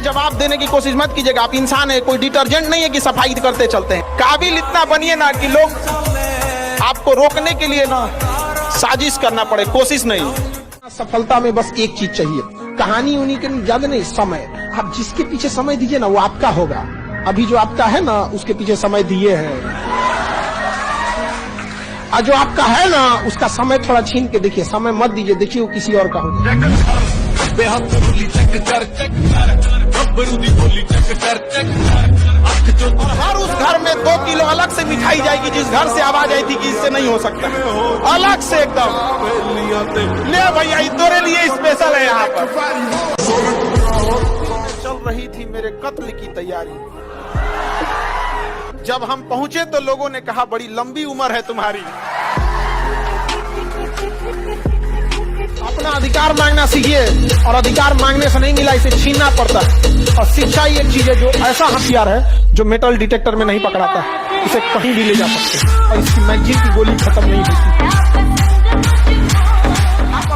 जवाब देने की कोशिश मत कीजिएगा। आप इंसान है, कोई डिटर्जेंट नहीं है कि सफाई करते चलते हैं। काबिल इतना बनिए ना कि लोग आपको रोकने के लिए ना साजिश करना पड़े, कोशिश नहीं। सफलता में बस एक चीज चाहिए, कहानी उन्हीं के ज्यादा नहीं, समय। आप जिसके पीछे समय दीजिए ना वो आपका होगा। अभी जो आपका है ना उसके पीछे समय दिए है, और जो आपका है ना उसका समय थोड़ा छीन के देखिए, समय मत दीजिए, देखिए वो किसी और का हो जाए। और हर उस घर में 2 किलो अलग से मिठाई जाएगी जिस घर से आवाज आई थी कि इससे नहीं हो सकता, अलग से एकदम। ले भैया तेरे लिए स्पेशल है। यहाँ पर चल रही थी मेरे कत्ल की तैयारी, जब हम पहुंचे तो लोगों ने कहा बड़ी लंबी उम्र है तुम्हारी। अपना अधिकार मांगना सीखिए, और अधिकार मांगने से नहीं मिला, इसे छीनना पड़ता है। और शिक्षा ही एक चीज है जो ऐसा हथियार है जो मेटल डिटेक्टर में नहीं पकड़ाता है, इसे कहीं भी ले जा सकते हैं और इसकी मैगजीन की गोली खत्म नहीं होती। आप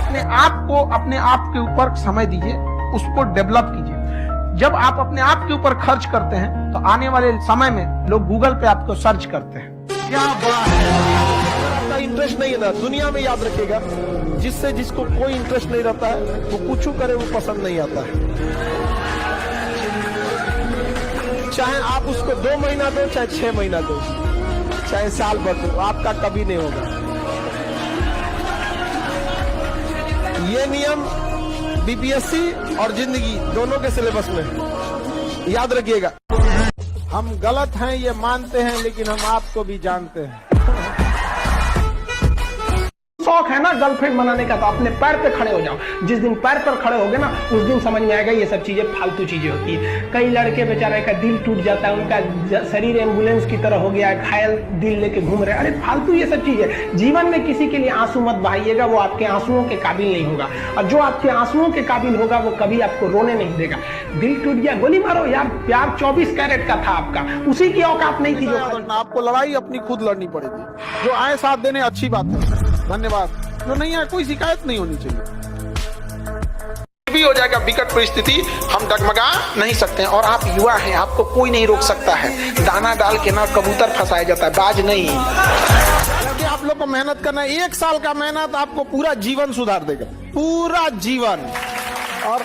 अपने आप के ऊपर समय दीजिए, उसको डेवलप कीजिए। जब आप अपने आप के ऊपर खर्च करते हैं तो आने वाले समय में लोग गूगल पे आपको सर्च करते हैं। क्या बात है। आपका इंटरेस्ट नहीं है ना, दुनिया में याद रखिएगा, जिसको कोई इंटरेस्ट नहीं रहता है वो कुछ करे वो पसंद नहीं आता है। चाहे आप उसको 2 महीना दो, चाहे 6 महीना दो, चाहे साल भर दो, आपका कभी नहीं होगा। ये नियम बीपीएससी और जिंदगी दोनों के सिलेबस में याद रखिएगा। हम गलत हैं ये मानते हैं, लेकिन हम आपको भी जानते हैं। शौक है ना गर्लफ्रेंड बनाने का, तो अपने पैर पे खड़े हो जाओ। जिस दिन पैर पर खड़े होगे ना उस दिन समझ में आएगा ये सब चीजें फालतू चीजें होती है। कई लड़के बेचारे का दिल टूट जाता है, उनका शरीर एम्बुलेंस की तरह हो गया है, घायल दिल लेके घूम रहे हैं। अरे फालतू ये सब चीजें। जीवन में किसी के लिए आंसू मत बहाइएगा, वो आपके आंसुओं के काबिल नहीं होगा, और जो आपके आंसुओं के काबिल होगा वो कभी आपको रोने नहीं देगा। दिल टूट गया, गोली मारो यार, प्यार 24 कैरेट का था आपका, उसी की औकात नहीं थी। जो आपको लड़ाई अपनी खुद लड़नी पड़ेगी। जो आए साथ देने अच्छी बात है, धन्यवाद। जो नहीं है कोई शिकायत नहीं होनी चाहिए। भी हो जाएगा विकट परिस्थिति, हम डगमगा नहीं सकते हैं। और आप युवा हैं, आपको कोई नहीं रोक सकता है। दाना डाल के ना कबूतर फंसाया जाता है, बाज नहीं। आप लोग को मेहनत करना है, 1 साल का मेहनत आपको पूरा जीवन सुधार देगा, पूरा जीवन। और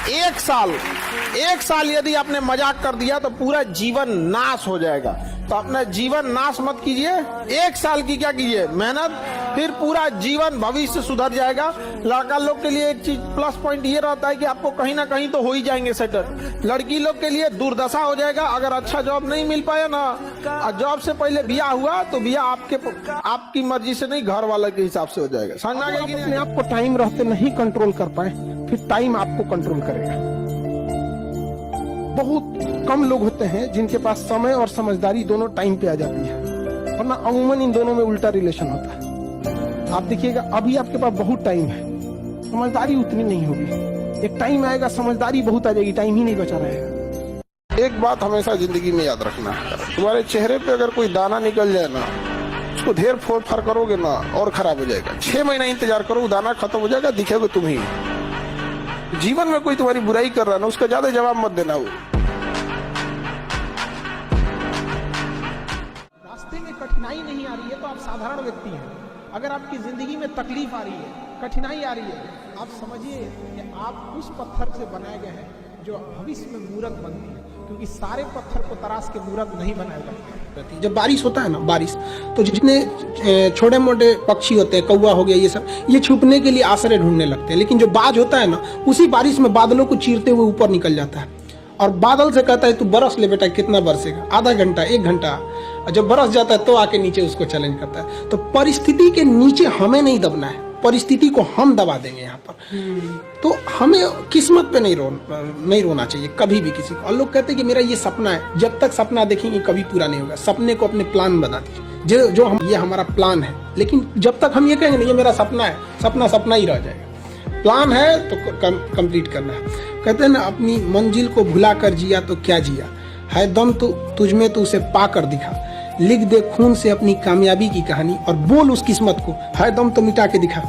1 साल यदि आपने मजाक कर दिया तो पूरा जीवन नाश हो जाएगा। तो अपना जीवन नाश मत कीजिए। 1 साल की क्या कीजिए मेहनत, फिर पूरा जीवन भविष्य सुधर जाएगा। लड़का लोग के लिए एक चीज प्लस पॉइंट ये रहता है कि आपको कहीं ना कहीं तो हो ही जाएंगे सेटल। लड़की लोग के लिए दुर्दशा हो जाएगा अगर अच्छा जॉब नहीं मिल पाया ना, और जॉब से पहले ब्याह हुआ तो ब्याह आपकी मर्जी से नहीं, घर वाले के हिसाब से हो जाएगा। समझना कि अपने आप को टाइम रहते नहीं कंट्रोल कर पाए, फिर टाइम आपको कंट्रोल करेगा। बहुत कम लोग होते हैं जिनके पास समय और समझदारी दोनों टाइम पे आ जाती है, वरना अमूमन इन दोनों में उल्टा रिलेशन होता है। आप देखिएगा अभी आपके पास बहुत टाइम है, समझदारी उतनी नहीं होगी। एक टाइम आएगा समझदारी बहुत आ जाएगी, टाइम ही नहीं बचा रहेगा। एक बात हमेशा जिंदगी में याद रखना, तुम्हारे चेहरे पे अगर कोई दाना निकल जाए ना, उसको ढेर फोड़ फाड़ करोगे ना और खराब हो जाएगा। 6 महीना इंतजार करो, दाना खत्म हो जाएगा, दिखेगा तुम ही। जीवन में कोई तुम्हारी बुराई कर रहा है ना, उसका ज्यादा जवाब मत देना। वो रास्ते में कठिनाई नहीं आ रही है तो आप साधारण व्यक्ति हैं। अगर आपकी जिंदगी में तकलीफ आ रही है, कठिनाई आ रही है, आप समझिए कि आप उस पत्थर से बनाए गए हैं जो भविष्य में मूर्त बनती है, क्योंकि सारे पत्थर को तराश के मूर्त नहीं बनाया जाता। जब बारिश होता है ना, बारिश तो जितने छोटे मोटे पक्षी होते हैं, कौवा हो गया, ये सब, ये छुपने के लिए आश्रय ढूंढने लगते हैं। लेकिन जो बाज होता है ना, उसी बारिश में बादलों को चीरते हुए ऊपर निकल जाता है और बादल से कहता है तू बरस ले बेटा, कितना बरसेगा, आधा घंटा 1 घंटा। जब बरस जाता है तो आके नीचे उसको चैलेंज करता है। तो परिस्थिति के नीचे हमें नहीं दबना है, परिस्थिति को हम दबा देंगे यहाँ पर। तो हमें किस्मत पे नहीं रोना चाहिए कभी भी किसी को। और लोग कहते हैं कि मेरा ये सपना है, जब तक सपना देखेंगे कभी पूरा नहीं होगा। सपने को अपने प्लान बना दीजिए, ये हमारा प्लान है। लेकिन जब तक हम ये कहेंगे नहीं ये मेरा सपना है, सपना ही रह जाएगा। प्लान है तो कंप्लीट करना है। कहते हैं ना, अपनी मंजिल को भुला कर जिया तो क्या जिया, है दम तो तुझमें तो उसे पा कर दिखा, लिख दे खून से अपनी कामयाबी की कहानी और बोल उस किस्मत को, है दम तो मिटा के दिखा।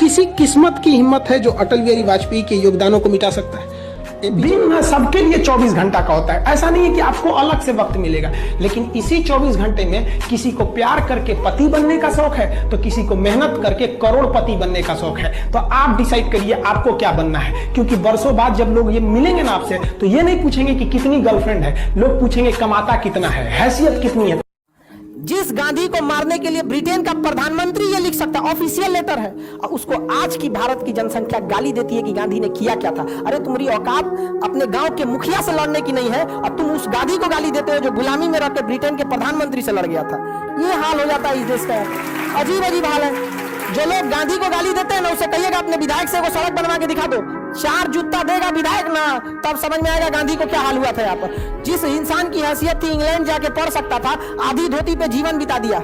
किसी किस्मत की हिम्मत है जो अटल बिहारी वाजपेयी के योगदानों को मिटा सकता है? दिन सबके लिए 24 घंटा का होता है। ऐसा नहीं है कि आपको अलग से वक्त मिलेगा, लेकिन इसी 24 घंटे में किसी को प्यार करके पति बनने का शौक है तो किसी को मेहनत करके करोड़पति बनने का शौक है। तो आप डिसाइड करिए आपको क्या बनना है, क्योंकि बरसों बाद जब लोग ये मिलेंगे ना आपसे तो ये नहीं पूछेंगे कि कितनी गर्लफ्रेंड है, लोग पूछेंगे कमाता कितना है, हैसियत कितनी है। जिस गांधी को मारने के लिए ब्रिटेन का प्रधानमंत्री ये लिख सकता, ऑफिशियल लेटर है, और उसको आज की भारत की जनसंख्या गाली देती है कि गांधी ने किया क्या था। अरे तुम्हारी औकात अपने गांव के मुखिया से लड़ने की नहीं है और तुम उस गांधी को गाली देते हो जो गुलामी में रहकर ब्रिटेन के प्रधानमंत्री से लड़ गया था। ये हाल हो जाता है इस देश का, अजीब अजीब हाल है। जो लोग गांधी को गाली देते हैं ना, उसे कहिएगा अपने विधायक से वो सड़क बनवा के दिखा दो, 4 जूता देगा विधायक ना, तब समझ में आएगा गांधी को क्या हाल हुआ था यहाँ पर। जिस इंसान की हैसियत थी इंग्लैंड जाके पढ़ सकता था, आधी धोती पे जीवन बिता दिया।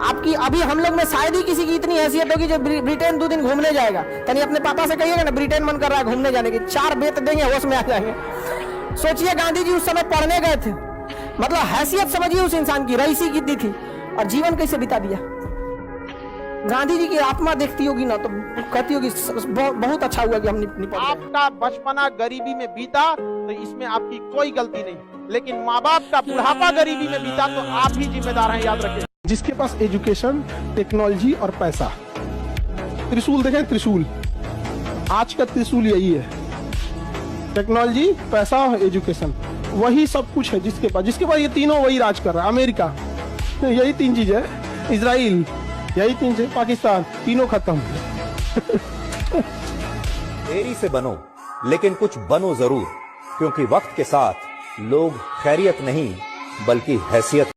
आपकी अभी हम लोग में शायद ही किसी की इतनी हैसियत होगी जो ब्रिटेन 2 दिन घूमने जाएगा। तनी अपने पापा से कहिएगा ना ब्रिटेन मन कर रहा है घूमने जाने की, 4 बेत देंगे होश में आ जाएंगे। सोचिए गांधी जी उस समय पढ़ने गए थे, मतलब हैसियत समझिए उस इंसान की, रईसी कितनी थी और जीवन कैसे बिता दिया। गांधी जी की आत्मा देखती होगी ना तो कहती होगी बहुत अच्छा हुआ कि हम निपट गए। आपका बचपना गरीबी में बीता तो इसमें आपकी कोई गलती नहीं, लेकिन माँ बाप का बुढ़ापा गरीबी में बीता तो आप ही जिम्मेदार हैं, याद रखें। जिसके पास एजुकेशन, टेक्नोलॉजी और पैसा, त्रिशूल देखें, त्रिशूल, आज का त्रिशूल यही है, टेक्नोलॉजी, पैसा और एजुकेशन, वही सब कुछ है जिसके पास ये तीनों वही राज कर रहा है। अमेरिका, यही 3 चीज है, इजराइल, यही 3 चीज, पाकिस्तान, तीनों खत्म। देरी से बनो लेकिन कुछ बनो जरूर, क्योंकि वक्त के साथ लोग खैरियत नहीं बल्कि हैसियत